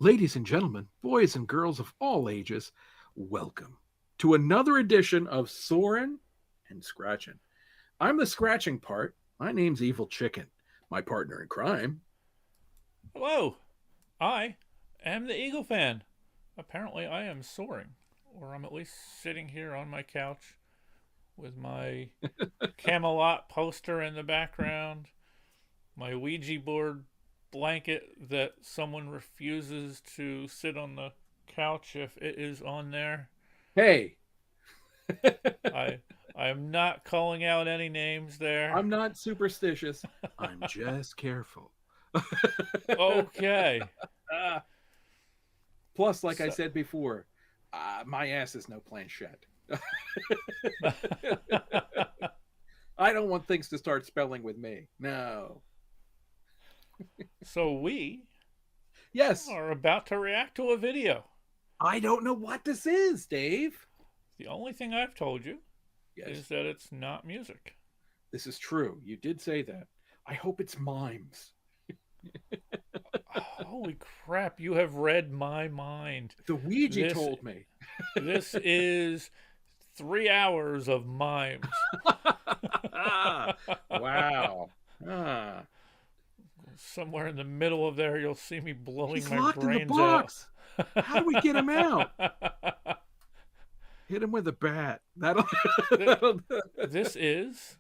Ladies and gentlemen, boys and girls of all ages, welcome to another edition of Soarin Scratchin. I'm the scratching part. My name's Evil Chicken, my partner in crime. Hello, I am the Eagle fan. Apparently I am soaring, or I'm at least sitting here on my couch with my Camelot poster in the background, my Ouija board blanket that someone refuses to sit on the couch if it is on there. Hey! I am not calling out any names there. I'm not superstitious. I'm just careful. Okay. Plus, like I said before, my ass is no planchette. I don't want things to start spelling with me. No. So we Yes. are about to react to a video. I don't know what this is, Dave. The only thing I've told you Yes. is that it's not music. This is true. You did say that. I hope it's mimes. Holy crap, you have read my mind. The Ouija told me. This is 3 hours of mimes. Wow. Somewhere in the middle of there, you'll see me blowing He's my locked in the brains box. out. How do we get him out? Hit him with a bat. That'll This is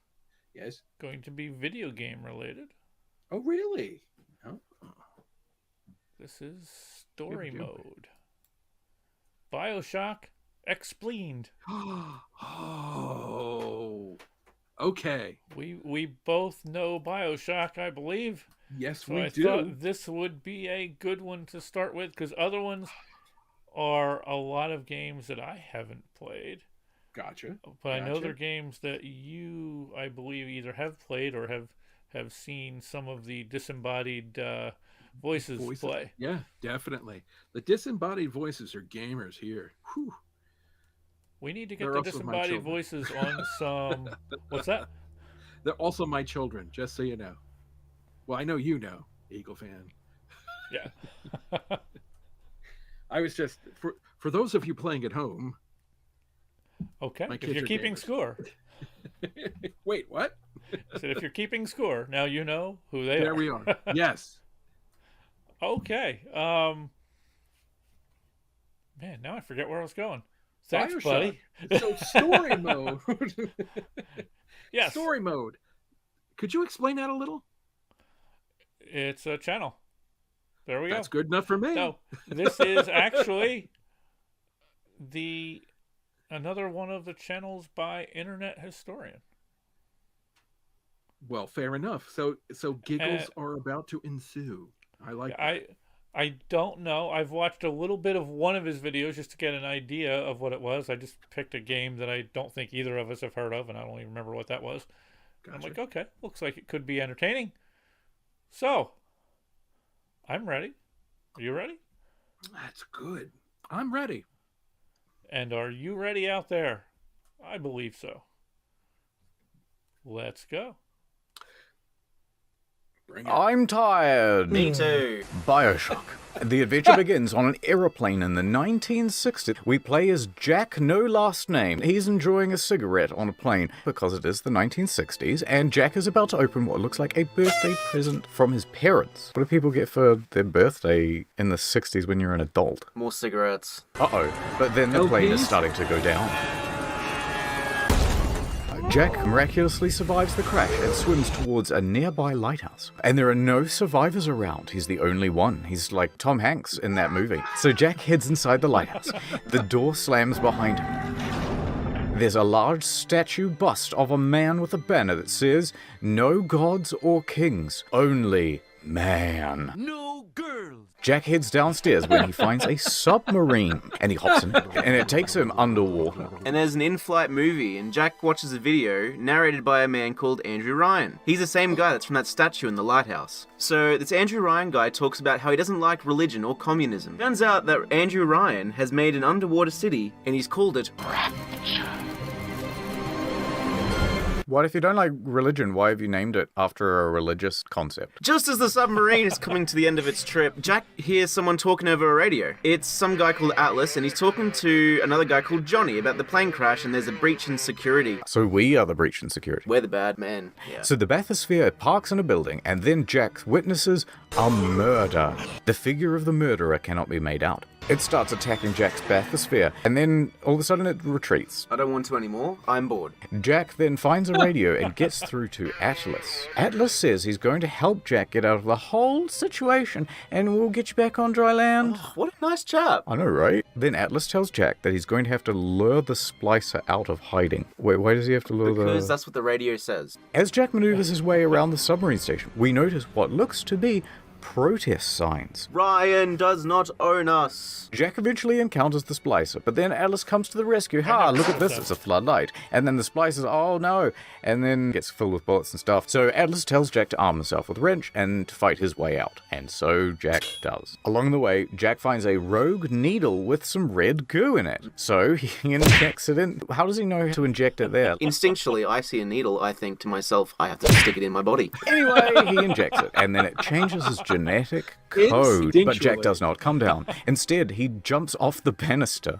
yes. going to be video game related. Oh, really? Oh. This is Storymode. Bioshock Expleened. Oh. Okay. We both know Bioshock, I believe. Yes, So we I do. thought this would be a good one to start with, because other ones are a lot of games that I haven't played. Gotcha. But I know they're games that you, I believe, either have played or have seen some of the disembodied voices play. Yeah, definitely. The disembodied voices are gamers here. Whew. We need to get the disembodied voices on some... What's that? They're also my children, just so you know. Well, I know you know, Eagle fan. Yeah. I was just, for those of you playing at home. Okay, if you're keeping score. Wait, what? I said if you're keeping score, now you know who they are. There we are. Yes. Okay. Man, now I forget where I was going. Thanks, Bioshock. buddy. So story mode. Yes. Story mode. Could you explain that a little? It's a channel. There we go. That's good enough for me. So this is actually another one of the channels by Internet Historian. Well, fair enough. So giggles are about to ensue. I like that. I don't know. I've watched a little bit of one of his videos just to get an idea of what it was. I just picked a game that I don't think either of us have heard of, and I don't even remember what that was. Gotcha. I'm like, okay, looks like it could be entertaining. So, I'm ready. Are you ready? That's good. I'm ready. And are you ready out there? I believe so. Let's go. I'm tired. Me too. Bioshock. The adventure begins on an aeroplane in the 1960s. We play as Jack, no last name. He's enjoying a cigarette on a plane because it is the 1960s, and Jack is about to open what looks like a birthday present from his parents. What do people get for their birthday in the 60s when you're an adult? More cigarettes. Uh-oh. But then the plane is starting to go down. Jack miraculously survives the crash and swims towards a nearby lighthouse. And there are no survivors around. He's the only one. He's like Tom Hanks in that movie. So Jack heads inside the lighthouse. The door slams behind him. There's a large statue bust of a man with a banner that says, "No gods or kings, only man." No girls. Jack heads downstairs when he finds a submarine, and he hops in it, and it takes him underwater. And there's an in-flight movie, and Jack watches a video narrated by a man called Andrew Ryan. He's the same guy that's from that statue in the lighthouse. So this Andrew Ryan guy talks about how he doesn't like religion or communism. Turns out that Andrew Ryan has made an underwater city, and he's called it Rapture. What if you don't like religion? Why have you named it after a religious concept? Just as the submarine is coming to the end of its trip, Jack hears someone talking over a radio. It's some guy called Atlas, and he's talking to another guy called Johnny about the plane crash, and there's a breach in security. So we are the breach in security. We're the bad man. Yeah. So the bathysphere parks in a building, and then Jack witnesses a murder. The figure of the murderer cannot be made out. It starts attacking Jack's bathysphere, and then all of a sudden it retreats. I don't want to anymore. I'm bored. Jack then finds a radio and gets through to Atlas. Atlas says he's going to help Jack get out of the whole situation, and we'll get you back on dry land. Oh, what a nice chap. I know, right? Then Atlas tells Jack that he's going to have to lure the splicer out of hiding. Wait, why does he have to lure Because that's what the radio says. As Jack maneuvers his way around the submarine station, we notice what looks to be protest signs. Ryan does not own us. Jack eventually encounters the splicer, but then Atlas comes to the rescue. Ha, look at this, it's a floodlight. And then the splicer's, oh no, and then gets filled with bullets and stuff. So Atlas tells Jack to arm himself with a wrench and to fight his way out. And so Jack does. Along the way, Jack finds a rogue needle with some red goo in it. So he injects it in. How does he know to inject it there? Instinctually, I see a needle, I think to myself, I have to stick it in my body. Anyway, he injects it, and then it changes his genetic code, but Jack does not come down. Instead, he jumps off the banister.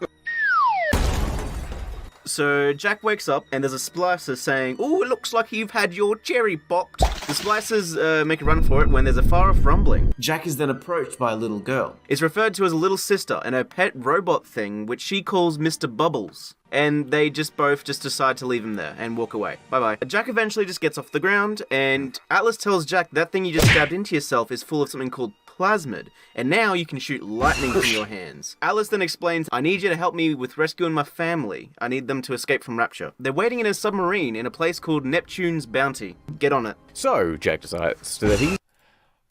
So Jack wakes up and there's a splicer saying, "Oh, it looks like you've had your cherry popped." The splicers make a run for it when there's a far-off rumbling. Jack is then approached by a little girl. It's referred to as a little sister and her pet robot thing, which she calls Mr. Bubbles. And they both decide to leave him there and walk away. Bye-bye. Jack eventually just gets off the ground, and Atlas tells Jack that thing you just stabbed into yourself is full of something called plasmid, and now you can shoot lightning from your hands. Atlas then explains, "I need you to help me with rescuing my family. I need them to escape from Rapture. They're waiting in a submarine in a place called Neptune's Bounty. Get on it." So Jack decides that he...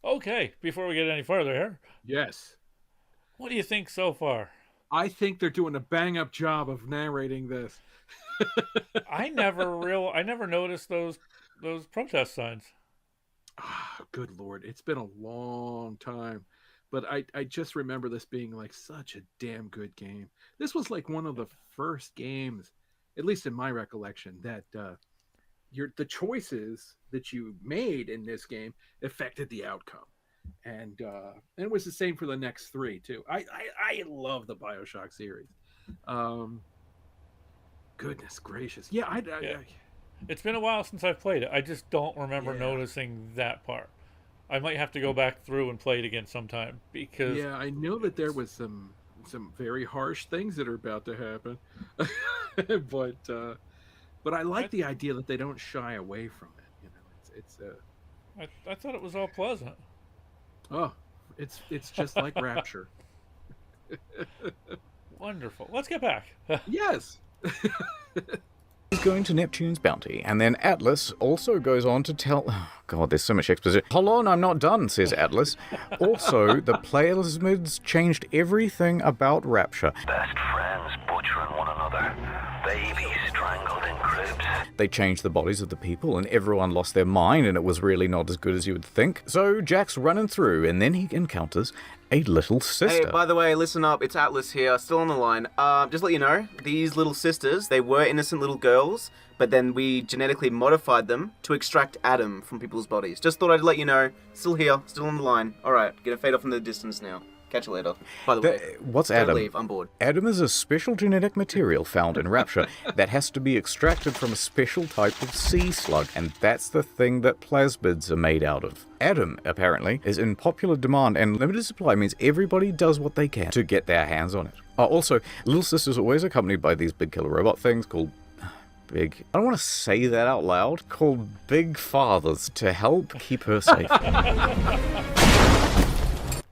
Okay, before we get any further here, Yes. what do you think so far? I think they're doing a bang-up job of narrating this. I never noticed those protest signs. Ah, good Lord. It's been a long time. But I just remember this being like such a damn good game. This was like one of the first games, at least in my recollection, that the choices that you made in this game affected the outcome. And it was the same for the next three too. I love the Bioshock series. Goodness gracious, yeah. It's been a while since I've played it. I just don't remember noticing that part. I might have to go back through and play it again sometime because I know that there was some very harsh things that are about to happen, but I like the idea that they don't shy away from it. You know, I thought it was all pleasant. Oh, it's just like Rapture. Wonderful. Let's get back. Yes. He's going to Neptune's Bounty, and then Atlas also goes on to tell... Oh, God, there's so much exposition. Hold on, I'm not done, says Atlas. Also, the plasmids changed everything about Rapture. Best friends butchering one another. Babies strangled in cribs. They changed the bodies of the people, and everyone lost their mind, and it was really not as good as you would think. So Jack's running through, and then he encounters a little sister. Hey, by the way, listen up, it's Atlas here, still on the line. Just to let you know, these little sisters, they were innocent little girls, but then we genetically modified them to extract Adam from people's bodies. Just thought I'd let you know, still here, still on the line. Alright, gonna fade off in the distance now. Catch you later. By the way, what's don't Adam? leave, I'm bored. Adam is a special genetic material found in Rapture that has to be extracted from a special type of sea slug, and that's the thing that plasmids are made out of. Adam, apparently, is in popular demand, and limited supply means everybody does what they can to get their hands on it. Also, Little Sister's always accompanied by these big killer robot things called Big... I don't want to say that out loud. Called Big Fathers to help keep her safe.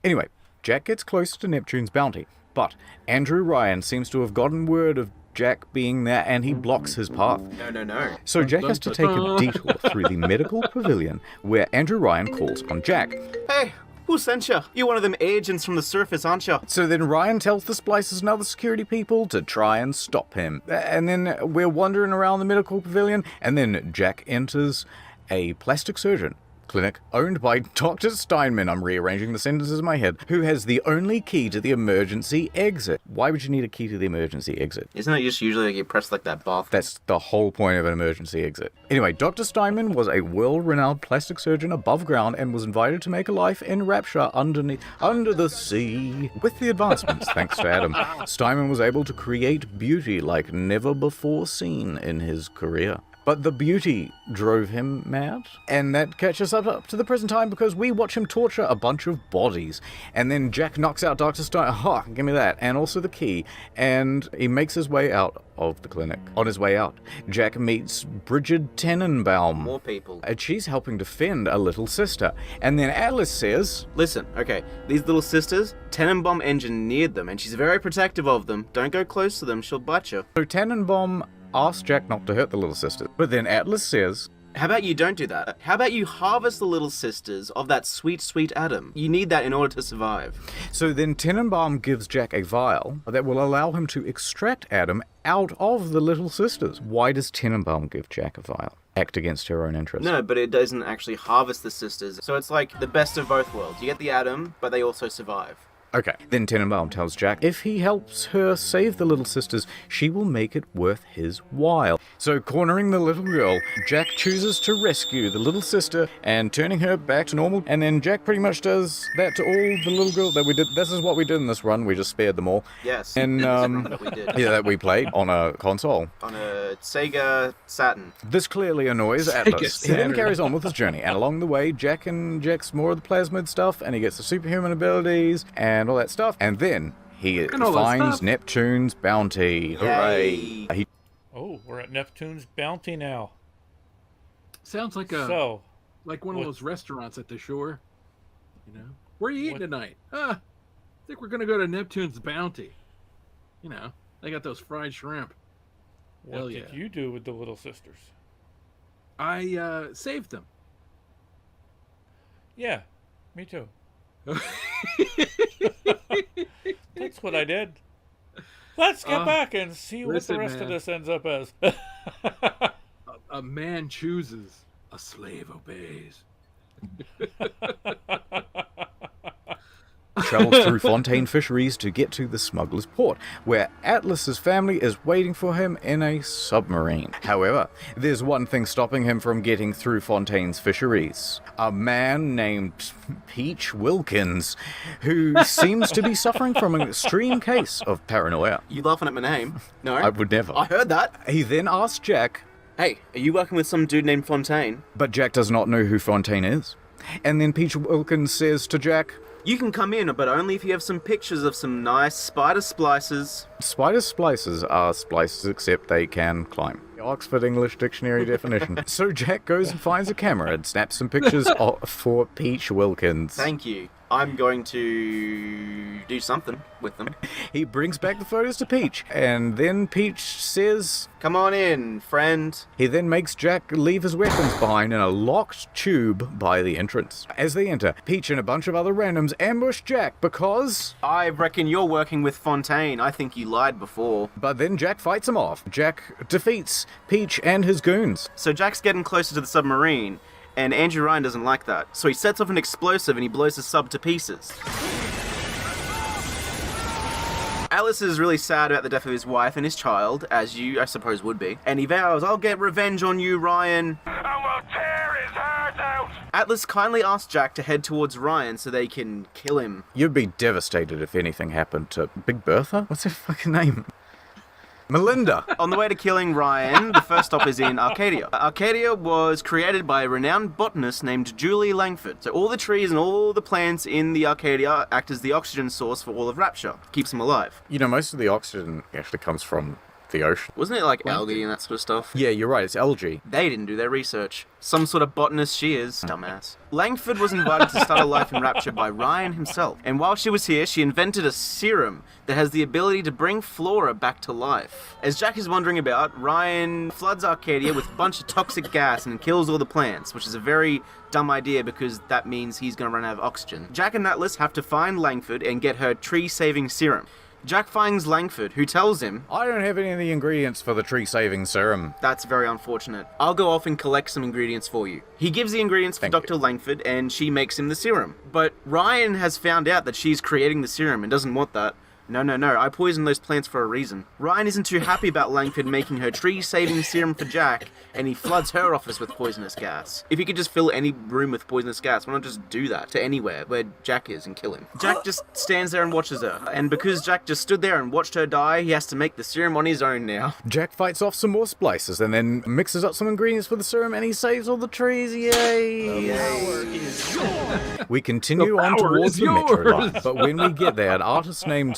Anyway, Jack gets closer to Neptune's Bounty, but Andrew Ryan seems to have gotten word of Jack being there, and he blocks his path. No. So Jack has to take a detour through the medical pavilion, where Andrew Ryan calls on Jack. Hey, who sent ya? You're one of them agents from the surface, aren't ya? So then Ryan tells the splicers and other security people to try and stop him. And then we're wandering around the medical pavilion, and then Jack enters a plastic surgeon clinic owned by Dr. Steinman, I'm rearranging the sentences in my head, who has the only key to the emergency exit. Why would you need a key to the emergency exit? Isn't it just usually like you press like that bar? That's the whole point of an emergency exit. Anyway, Dr. Steinman was a world-renowned plastic surgeon above ground and was invited to make a life in Rapture under the sea. With the advancements, thanks to Adam, Steinman was able to create beauty like never before seen in his career. But the beauty drove him mad, and that catches us up to the present time because we watch him torture a bunch of bodies, and then Jack knocks out Dr. Stein. Ha, give me that, and also the key, and he makes his way out of the clinic. On his way out, Jack meets Bridget Tenenbaum. More people. And she's helping defend a little sister, and then Atlas says, Listen, okay, these little sisters, Tenenbaum engineered them, and she's very protective of them. Don't go close to them, she'll bite you. so Tenenbaum asks Jack not to hurt the little sisters, but then Atlas says, How about you don't do that? How about you harvest the little sisters of that sweet, sweet Adam? You need that in order to survive. So then Tenenbaum gives Jack a vial that will allow him to extract Adam out of the little sisters. Why does Tenenbaum give Jack a vial? Act against her own interests. No, but it doesn't actually harvest the sisters. So it's like the best of both worlds. You get the Adam, but they also survive. Okay. Then Tenenbaum tells Jack if he helps her save the little sisters, she will make it worth his while. So cornering the little girl, Jack chooses to rescue the little sister and turning her back to normal. And then Jack pretty much does that to all the little girls that we did. This is what we did in this run. We just spared them all. Yes. And that we did. yeah, that we played on a console. On a Sega Saturn. This clearly annoys Atlas. He then Saturn. carries on with his journey, and along the way, Jack injects more of the plasmid stuff, and he gets the superhuman abilities and all that stuff. And then he And all that finds stuff. Neptune's bounty. Hooray! Yay. He Oh, we're at Neptune's bounty now. Sounds like like one of those restaurants at the shore. You know, where are you eating What- tonight? I think we're gonna go to Neptune's Bounty. You know, they got those fried shrimp. What Hell did yeah. you do with the little sisters? I saved them. Yeah, me too. That's what I did. Let's get back and see what listen, the rest of man. this ends up as. A man chooses, a slave obeys. travels through Fontaine fisheries to get to the smuggler's port, where Atlas's family is waiting for him in a submarine. However, there's one thing stopping him from getting through Fontaine's fisheries. A man named Peach Wilkins, who seems to be suffering from an extreme case of paranoia. You laughing at my name? No. I would never. I heard that. He then asks Jack, Hey, are you working with some dude named Fontaine? but Jack does not know who Fontaine is. And then Peach Wilkins says to Jack, You can come in, but only if you have some pictures of some nice spider splices. spider splices are splices except they can climb. Oxford English Dictionary definition. So Jack goes and finds a camera and snaps some pictures for Peach Wilkins. Thank you. I'm going to do something with them. He brings back the photos to Peach, and then Peach says... Come on in, friend. He then makes Jack leave his weapons behind in a locked tube by the entrance. As they enter, Peach and a bunch of other randoms ambush Jack because... I reckon you're working with Fontaine. I think you lied before. But then Jack fights him off. Jack defeats Peach and his goons. So Jack's getting closer to the submarine, and Andrew Ryan doesn't like that. So he sets off an explosive and he blows the sub to pieces. Alice is really sad about the death of his wife and his child, as you, I suppose, would be. And he vows, I'll get revenge on you, Ryan. And we'll tear his heart out! Atlas kindly asks Jack to head towards Ryan so they can kill him. You'd be devastated if anything happened to Big Bertha? What's her fucking name? Melinda. On the way to killing Ryan, the first stop is in Arcadia. Arcadia was created by a renowned botanist named Julie Langford. So all the trees and all the plants in the Arcadia act as the oxygen source for all of Rapture. Keeps them alive. You know, most of the oxygen actually comes from the ocean. Wasn't it like algae and that sort of stuff? Yeah, you're right, it's algae. They didn't do their research. Some sort of botanist she is. Dumbass. Langford was invited to start a life in Rapture by Ryan himself. And while she was here, she invented a serum that has the ability to bring Flora back to life. As Jack is wandering about, Ryan floods Arcadia with a bunch of toxic gas and kills all the plants, which is a very dumb idea because that means he's going to run out of oxygen. Jack and Atlas have to find Langford and get her tree-saving serum. Jack finds Langford, who tells him, I don't have any of the ingredients for the tree-saving serum. that's very unfortunate. I'll go off and collect some ingredients for you. He gives the ingredients for Dr. Langford, and she makes him the serum. But Ryan has found out that she's creating the serum and doesn't want that. No, I poisoned those plants for a reason. Ryan isn't too happy about Langford making her tree-saving serum for Jack, and he floods her office with poisonous gas. If he could just fill any room with poisonous gas, why not just do that to anywhere where Jack is and kill him? Jack just stands there and watches her, and because Jack just stood there and watched her die, he has to make the serum on his own now. Jack fights off some more splices and then mixes up some ingredients for the serum and he saves all the trees. Yay! We continue on power towards is the metro yours. line, but when we get there, an artist named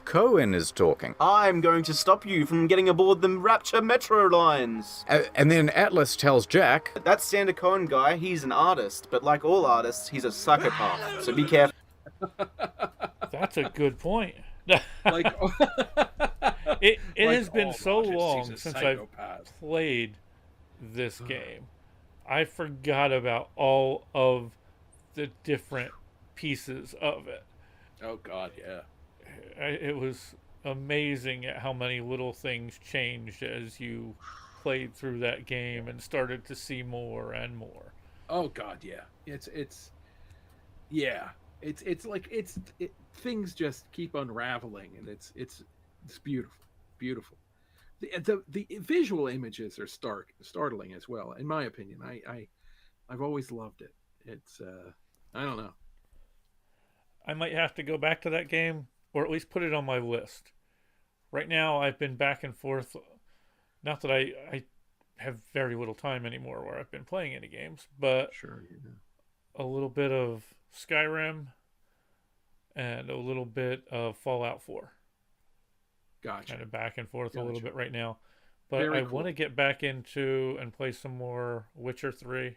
Cohen is talking. I'm going to stop you from getting aboard the Rapture metro lines. And then Atlas tells Jack, That Cohen guy, he's an artist, but like all artists, he's a psychopath, so be careful. That's a good point. Like, It like, has been oh, so Rogers, long she's a since psychopath. I've played this game. I forgot about all of the different pieces of it. Oh God, yeah. It was amazing at how many little things changed as you played through that game and started to see more and more. Oh God, yeah. It's like things just keep unraveling, and it's beautiful. The visual images are startling as well, in my opinion. I've always loved it. It's I don't know. I might have to go back to that game, or at least put it on my list. Right now, I've been back and forth. Not that I have very little time anymore where I've been playing any games, but Sure, yeah. a little bit of Skyrim and a little bit of Fallout 4. Gotcha. Kind of back and forth a Gotcha. little bit right now. But Very I cool. want to get back into and play some more Witcher 3.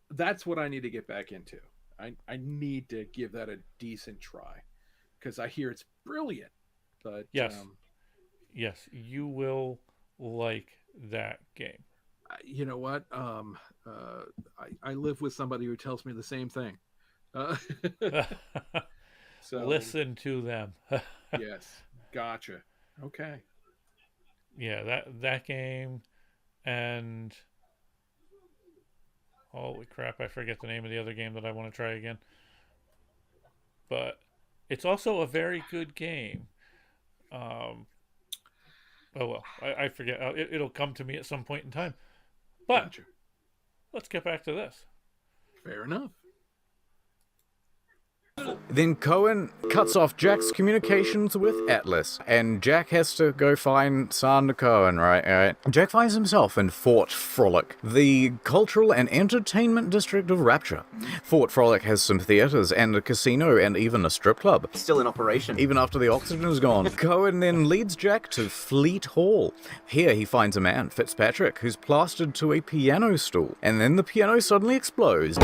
That's what I need to get back into. I need to give that a decent try because I hear it's brilliant. But Yes. Yes, you will like that game. you know what? I live with somebody who tells me the same thing. So Listen to them. yes, gotcha. Okay. Yeah, that game, and holy crap, I forget the name of the other game that I want to try again. But it's also a very good game. Oh well, I forget. It'll come to me at some point in time. But Gotcha. let's get back to this. Fair enough. Then Cohen cuts off Jack's communications with Atlas, and Jack has to go find Cohen, right? Jack finds himself in Fort Frolic, the cultural and entertainment district of Rapture. Fort Frolic has some theaters and a casino and even a strip club. Still in operation. Even after the oxygen is gone. Cohen then leads Jack to Fleet Hall. Here he finds a man, Fitzpatrick, who's plastered to a piano stool, and then the piano suddenly explodes.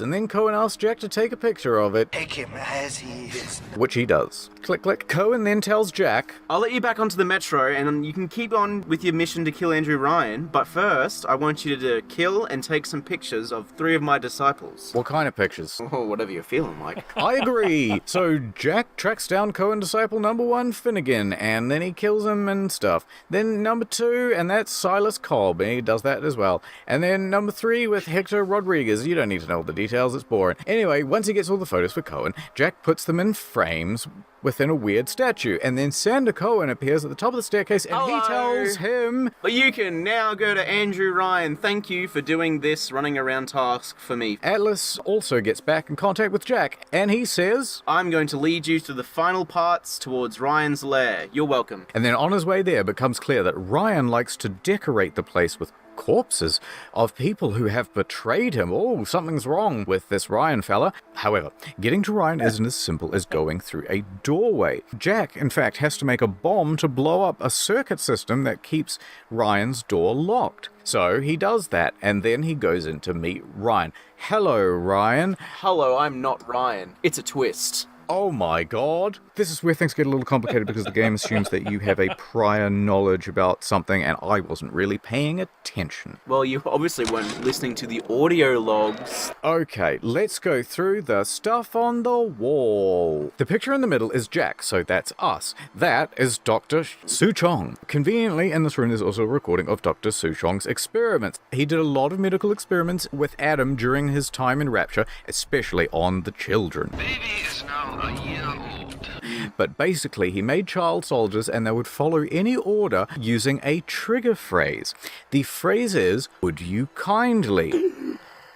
And then Cohen asks Jack to take a picture of it, Take him as he is. which he does. Click, click. Cohen then tells Jack, I'll let you back onto the metro, and you can keep on with your mission to kill Andrew Ryan, but first, I want you to kill and take some pictures of 3 of my disciples. what kind of pictures? Oh, whatever you're feeling like. I agree. So Jack tracks down Cohen disciple number 1, Finnegan, and then he kills him and stuff. Then number 2, and that's Silas Cobb, and he does that as well. And then number 3 with Hector Rodriguez. You don't need to know all the details, it's boring. Anyway, once he gets all the photos for Cohen, Jack puts them in frames within a weird statue, and then Sander Cohen appears at the top of the staircase, and Hello. he tells him, But you can now go to Andrew Ryan. Thank you for doing this running around task for me. Atlas also gets back in contact with Jack, and he says, I'm going to lead you to the final parts towards Ryan's lair. You're welcome. and then on his way there, it becomes clear that Ryan likes to decorate the place with corpses of people who have betrayed him. Oh, something's wrong with this Ryan fella. However, getting to Ryan isn't as simple as going through a doorway. Jack, in fact, has to make a bomb to blow up a circuit system that keeps Ryan's door locked. So he does that, and then he goes in to meet Ryan. Hello, Ryan. Hello, I'm not Ryan. It's a twist. Oh my god. This is where things get a little complicated because the game assumes that you have a prior knowledge about something and I wasn't really paying attention. Well, you obviously weren't listening to the audio logs. Okay, let's go through the stuff on the wall. The picture in the middle is Jack, so that's us. That is Dr. Su Chong. Conveniently, in this room there's also a recording of Dr. Su Chong's experiments. He did a lot of medical experiments with Adam during his time in Rapture, especially on the children. Baby is now a year old. But basically, he made child soldiers and they would follow any order using a trigger phrase. The phrase is, "Would you kindly?"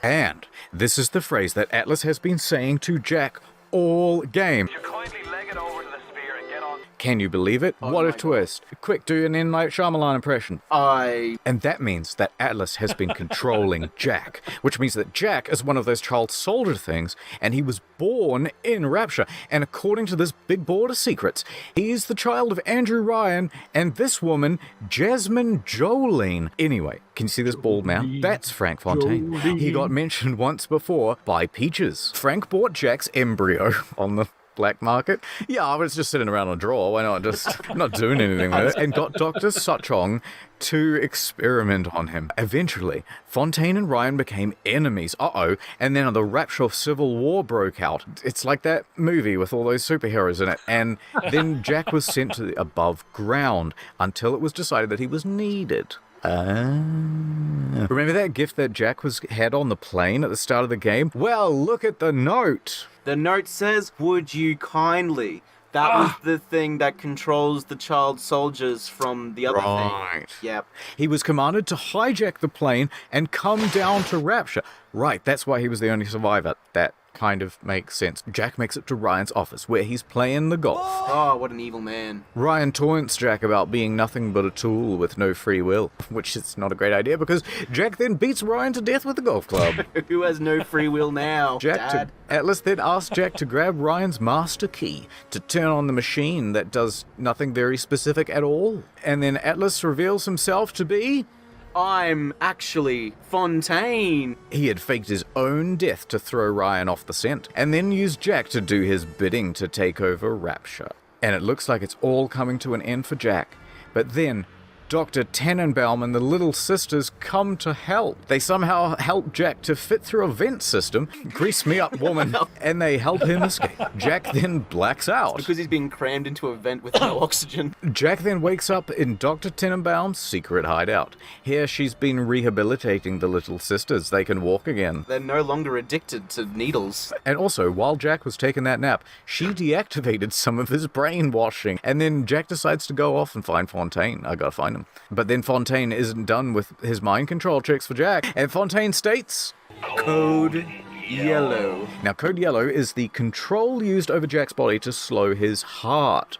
And this is the phrase that Atlas has been saying to Jack all game. You kindly leg it over to the spear and get on. Can you believe it? What a twist. Quick, do an M. Night Shyamalan impression. And that means that Atlas has been controlling Jack, which means that Jack is one of those child soldier things, and he was born in Rapture. And according to this big board of secrets, he's the child of Andrew Ryan and this woman, Jasmine Jolene. Anyway, can you see this bald man? That's Frank Fontaine. He got mentioned once before by Peaches. Frank bought Jack's embryo on the black market. Yeah, I was just sitting around a drawer. Why not just not doing anything with it? And got Dr. Suchong to experiment on him. Eventually, Fontaine and Ryan became enemies. And then the Rapture Civil War broke out. It's like that movie with all those superheroes in it. And then Jack was sent to the above ground until it was decided that he was needed. Remember that gift that Jack had on the plane at the start of the game? Well, look at the note. The note says, "Would you kindly?" That was the thing that controls the child soldiers from the other thing. Yep. He was commanded to hijack the plane and come down to Rapture. Right, that's why he was the only survivor. That kind of makes sense. Jack makes it to Ryan's office, where he's playing the golf. Oh, what an evil man. Ryan taunts Jack about being nothing but a tool with no free will, which is not a great idea because Jack then beats Ryan to death with the golf club. Who has no free will now, Dad? Atlas then asks Jack to grab Ryan's master key to turn on the machine that does nothing very specific at all. And then Atlas reveals himself to be... I'm actually Fontaine. He had faked his own death to throw Ryan off the scent, and then used Jack to do his bidding to take over Rapture. And it looks like it's all coming to an end for Jack. But then, Dr. Tannenbaum and the Little Sisters come to help. They somehow help Jack to fit through a vent system. Grease me up, woman. And they help him escape. Jack then blacks out. Because he's being crammed into a vent with no oxygen. Jack then wakes up in Dr. Tannenbaum's secret hideout. Here she's been rehabilitating the Little Sisters. They can walk again. They're no longer addicted to needles. And also, while Jack was taking that nap, she deactivated some of his brainwashing. And then Jack decides to go off and find Fontaine. I gotta find him. But then Fontaine isn't done with his mind control tricks for Jack. And Fontaine states... Code Yellow. Now, Code Yellow is the control used over Jack's body to slow his heart.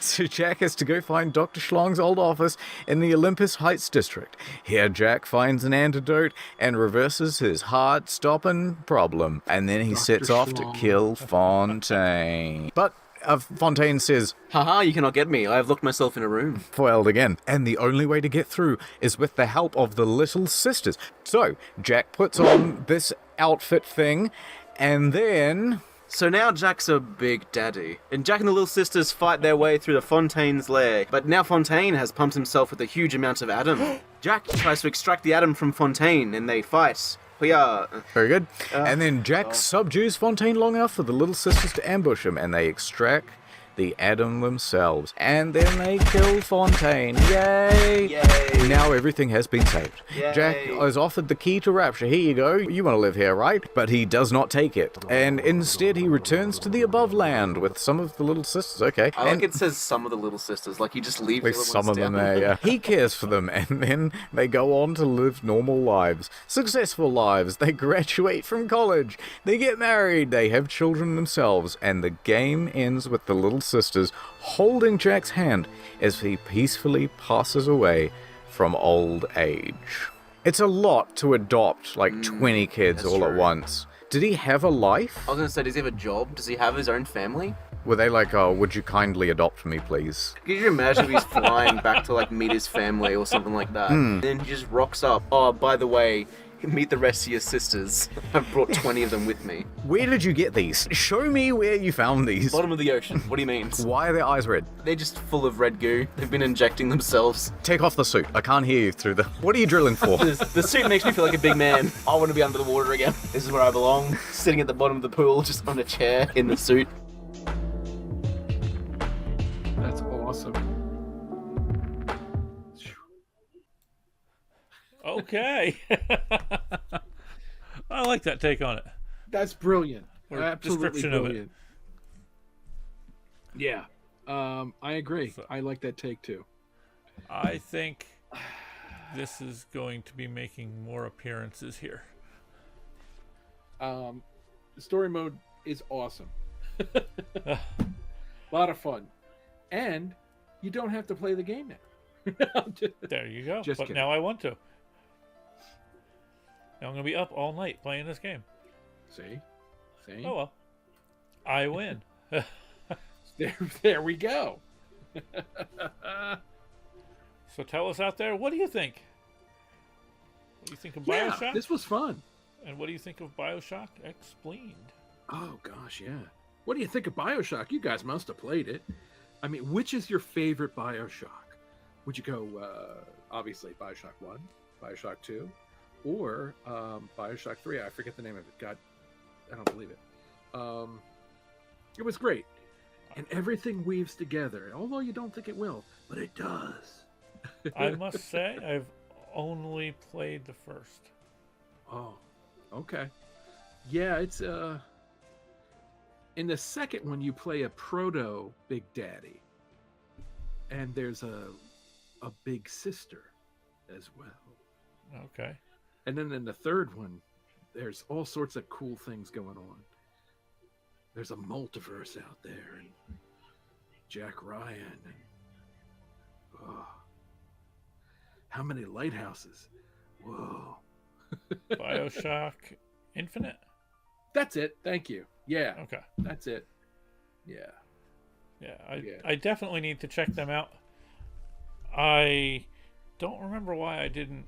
So Jack has to go find Dr. Schlong's old office in the Olympus Heights district. Here, Jack finds an antidote and reverses his heart-stopping problem. And then he sets off to kill Fontaine. But Fontaine says, "Haha, you cannot get me. I have locked myself in a room." Foiled again. And the only way to get through is with the help of the Little Sisters. So, Jack puts on this outfit thing, and then... So now Jack's a big daddy. And Jack and the Little Sisters fight their way through the Fontaine's lair. But now Fontaine has pumped himself with a huge amount of Adam. Jack tries to extract the Adam from Fontaine, and they fight. Very good. And then Jack subdues Fontaine long enough for the Little Sisters to ambush him, and they extract the Adam themselves. And then they kill Fontaine. Yay! Yay! Now everything has been saved. Yay. Jack is offered the key to Rapture. Here you go. You want to live here, right? But he does not take it. And instead he returns to the above land with some of the Little Sisters. Okay. I like it says some of the Little Sisters. Like, you just leave the Like little some ones of them down. there, yeah. He cares for them, and then they go on to live normal lives. Successful lives. They graduate from college. They get married. They have children themselves. And the game ends with the Little Sisters holding Jack's hand as he peacefully passes away from old age. It's a lot to adopt, like 20 kids all at true. once. Did he have a life? I was gonna say, does he have a job? Does he have his own family? Were they like, oh, would you kindly adopt me, please? Could you imagine if he's flying back to, like, meet his family or something like that? And then he just rocks up. Oh, by the way, Meet the rest of your sisters. I've brought 20 of them with me. Where did you get these? Show me where you found these. Bottom of the ocean. What do you mean? Why are their eyes red? They're just full of red goo. They've been injecting themselves. Take off the suit. I can't hear you through the... What are you drilling for? The suit makes me feel like a big man. I want to be under the water again. This is where I belong. Sitting at the bottom of the pool, just on a chair in the suit. That's awesome. Okay. I like that take on it. That's brilliant. Or Absolutely description of it. brilliant. Yeah. I agree. So- I like that take too. I think this is going to be making more appearances here. Story mode is awesome. A lot of fun. And you don't have to play the game now. There you go. Just But kidding. now I want to. Now I'm going to be up all night playing this game. See? See? Oh well. I win. There we go. So tell us out there, what do you think? What do you think of Yeah, Bioshock? this was fun. And what do you think of Bioshock Expleened? Oh, gosh, yeah. What do you think of Bioshock? You guys must have played it. I mean, which is your favorite Bioshock? Would you go, obviously, Bioshock 1, Bioshock 2, or Bioshock 3? I forget the name of it. God, I don't believe it. It was great. And everything weaves together, although you don't think it will, but it does. I must say, I've only played the first. Oh, okay. Yeah, it's in the second one you play a proto Big Daddy, and there's a big sister as well. Okay. And then in the third one, there's all sorts of cool things going on. There's a multiverse out there, and Jack Ryan, and how many lighthouses? Whoa. Bioshock Infinite? That's it. Thank you. Yeah, Okay. that's it. Yeah. Yeah, Yeah. I definitely need to check them out. I don't remember why I didn't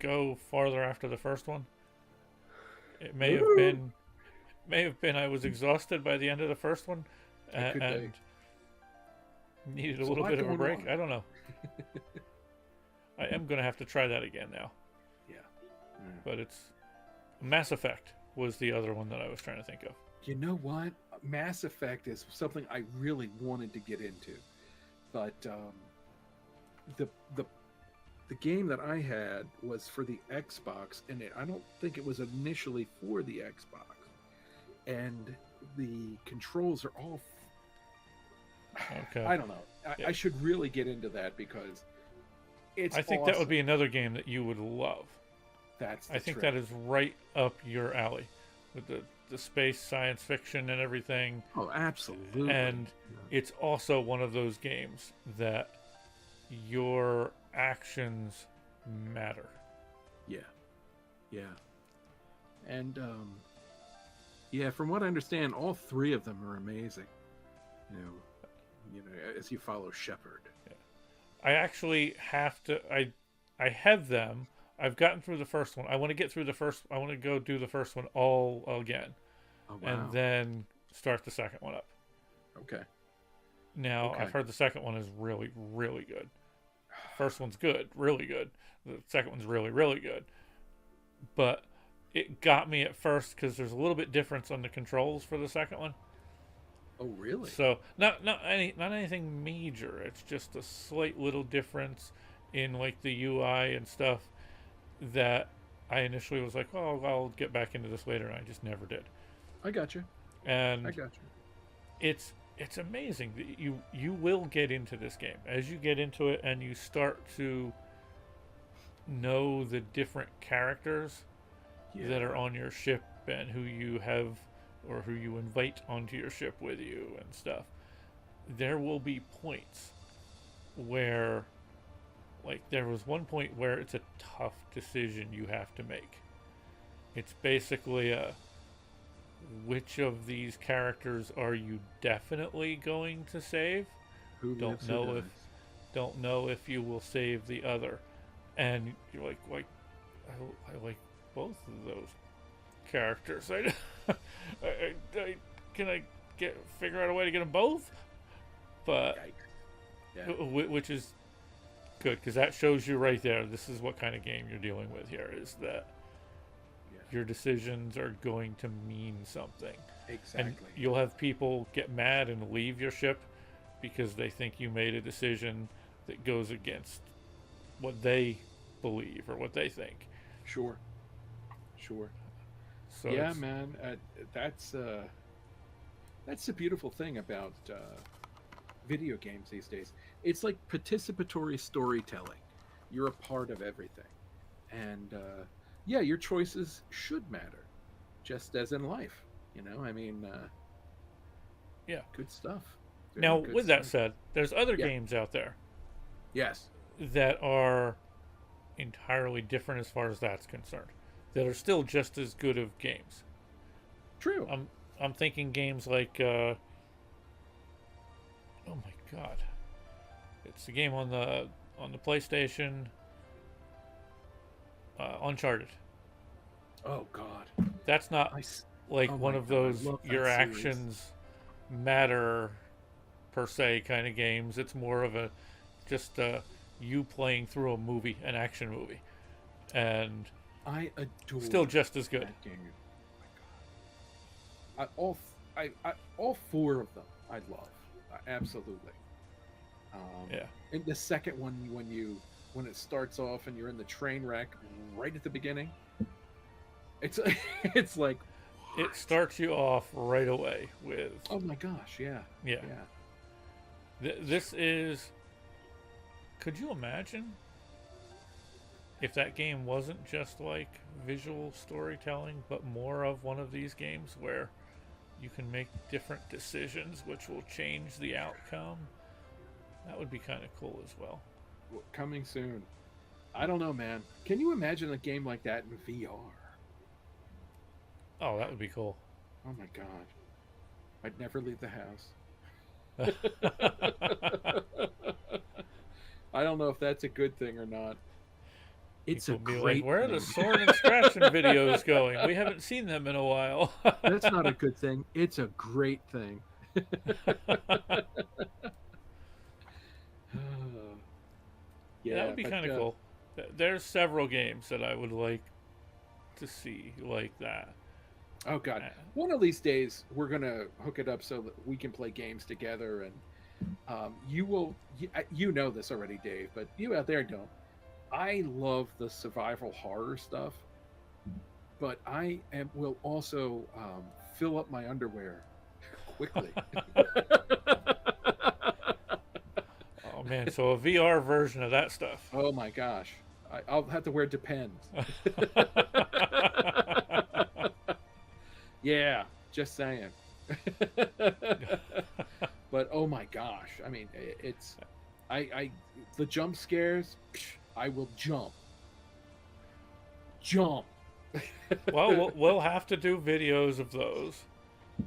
go farther after the first one. It may have been I was exhausted by the end of the first one It could be. and needed a There's a little lot bit of a going break. on. I don't know. I am going to have to try that again now. Yeah. But it's Mass Effect was the other one that I was trying to think of. You know what? Mass Effect is something I really wanted to get into, but the game that I had was for the Xbox, and I don't think it was initially for the Xbox, and the controls are all. Okay. I don't know. I should really get into that because it's. I think that would be another game that you would love. That's. I think that is right up your alley with the space science fiction and everything. Oh, absolutely. And it's also one of those games that your actions matter. Yeah. Yeah. And yeah, from what I understand, all three of them are amazing. You know, as you follow Shepard. I actually have to I have them. I've gotten through the first one. I want to get through the first. I want to go do the first one all again, Oh wow. and then start the second one up. Okay. Now Okay. I've heard the second one is really, really good. First one's good, really good. The second one's really, really good. But it got me at first because there's a little bit difference on the controls for the second one. Oh really? So not anything major. It's just a slight little difference in like the UI and stuff that I initially was like, oh, I'll get back into this later, and I just never did. I got you. And I got you. it's amazing that you will get into this game as you get into it and you start to know the different characters that are on your ship and who you have or who you invite onto your ship with you and stuff. There will be points where, like, there was one point where it's a tough decision you have to make. It's basically which of these characters are you definitely going to save? Who Don't lives, who know dies? don't know if you will save the other. And you're like I like both of those characters. Can I figure out a way to get them both? But Yeah. which is good, because that shows you right there. This is what kind of game you're dealing with here. Is that your decisions are going to mean something. Exactly. And you'll have people get mad and leave your ship because they think you made a decision that goes against what they believe or what they think. Sure. So Yeah, man. That's the beautiful thing about video games these days. It's like participatory storytelling. You're a part of everything. And yeah, your choices should matter, just as in life. I mean, yeah, good stuff. Now, with that said, there's other games out there. Yes. That are entirely different as far as that's concerned. That are still just as good of games. True. I'm thinking games like oh my god, it's a game on the PlayStation. Uncharted. Oh god. That's not like one of those your actions matter per se kind of games. It's more of a just you playing through a movie, an action movie, and I adore still just as good. That game. Oh my god. All four of them I love. Absolutely. Yeah. And the second one, when it starts off and you're in the train wreck right at the beginning, it's like it starts you off right away with, oh my gosh, yeah. This is, could you imagine if that game wasn't just like visual storytelling, but more of one of these games where you can make different decisions which will change the outcome? That would be kind of cool as well. Coming soon. I don't know, man. Can you imagine a game like that in VR? Oh, that would be cool. Oh my god. I'd never leave the house. I don't know if that's a good thing or not. It's People a be great like, where are thing. the Soarin Scratchin videos going? We haven't seen them in a while. That's not a good thing. It's a great thing. Yeah, that would be kind of cool. There's several games that I would like to see like that. Oh god, one of these days we're gonna hook it up so that we can play games together, and you know this already, Dave, but you out there don't. I love the survival horror stuff, but will also fill up my underwear quickly. Oh man, so a VR version of that stuff. Oh my gosh, I'll have to wear Depends. Yeah, just saying. But oh my gosh, I mean, it's the jump scares. I will jump. Well, we'll have to do videos of those,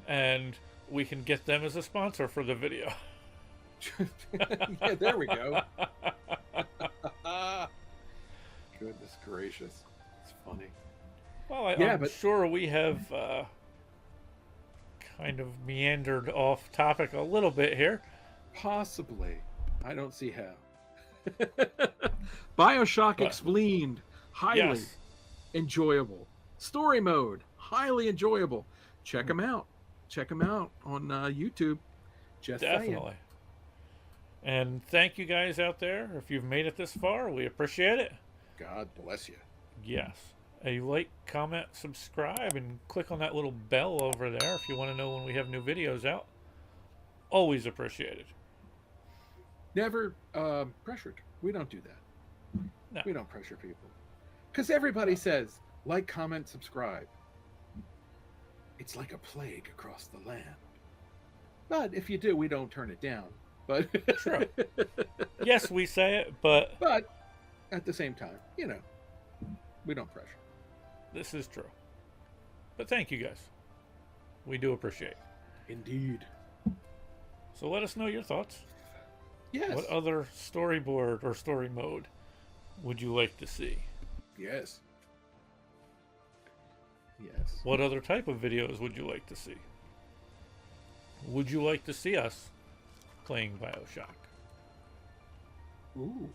and we can get them as a sponsor for the video. Yeah, there we go. Goodness gracious, it's funny. Well, I'm sure we have kind of meandered off topic a little bit here. Possibly. I don't see how. Bioshock Expleened, highly enjoyable. Storymode, highly enjoyable. Check them out. Check them out on YouTube. Just definitely. Saying. And thank you guys out there. If you've made it this far, we appreciate it. God bless you. Yes. A like, comment, subscribe, and click on that little bell over there if you want to know when we have new videos out. Always appreciated. Never pressured. We don't do that. No. We don't pressure people. Because everybody says, like, comment, subscribe. It's like a plague across the land. But if you do, we don't turn it down. But true. Yes, we say it, but at the same time, we don't pressure. This is true. But thank you guys. We do appreciate it. Indeed. So let us know your thoughts. Yes. What other storyboard or story mode would you like to see? Yes. Yes. What other type of videos would you like to see? Would you like to see us playing Bioshock? Ooh.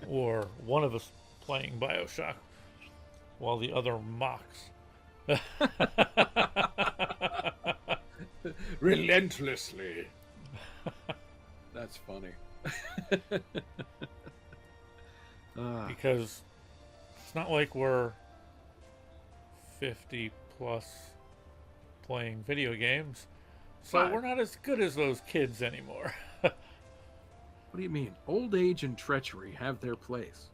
Or one of us playing Bioshock while the other mocks? Relentlessly. That's funny. Because it's not like we're 50 plus playing video games, so Right. we're not as good as those kids anymore. What do you mean? Old age and treachery have their place.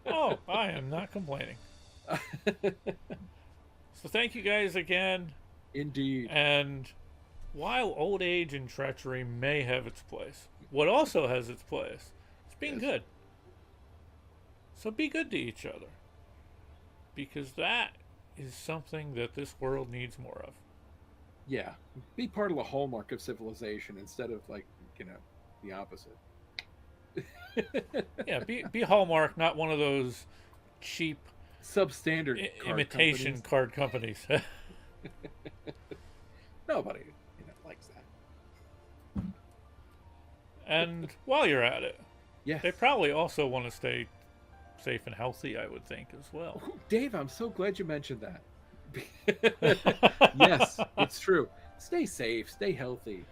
Oh, I am not complaining. So thank you guys again. Indeed. And while old age and treachery may have its place, what also has its place is being Yes. good. So be good to each other, because that is something that this world needs more of. Yeah. Be part of the hallmark of civilization instead of, like, the opposite. Yeah, be Hallmark, not one of those cheap Substandard card imitation companies. card companies. Nobody, likes that. And while you're at it, Yes. they probably also want to stay safe and healthy, I would think, as well. Ooh, Dave, I'm so glad you mentioned that. Yes, it's true. Stay safe, stay healthy.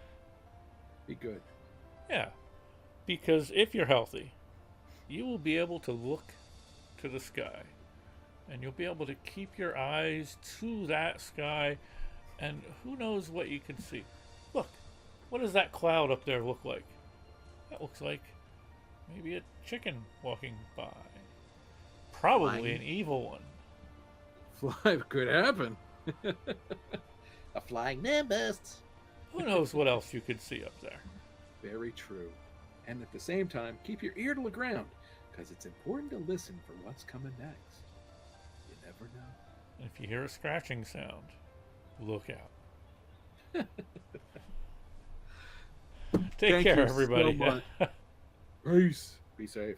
Be good. Yeah, because if you're healthy, you will be able to look to the sky, and you'll be able to keep your eyes to that sky, and who knows what you can see. Look, what does that cloud up there look like? That looks like maybe a chicken walking by. Probably Flying. an evil one. Fly could happen. A flying nimbus. Who knows what else you could see up there? Very true. And at the same time, keep your ear to the ground, because it's important to listen for what's coming next. You never know. And if you hear a scratching sound, look out. Take Thank care, you so everybody. much. Peace. Be safe.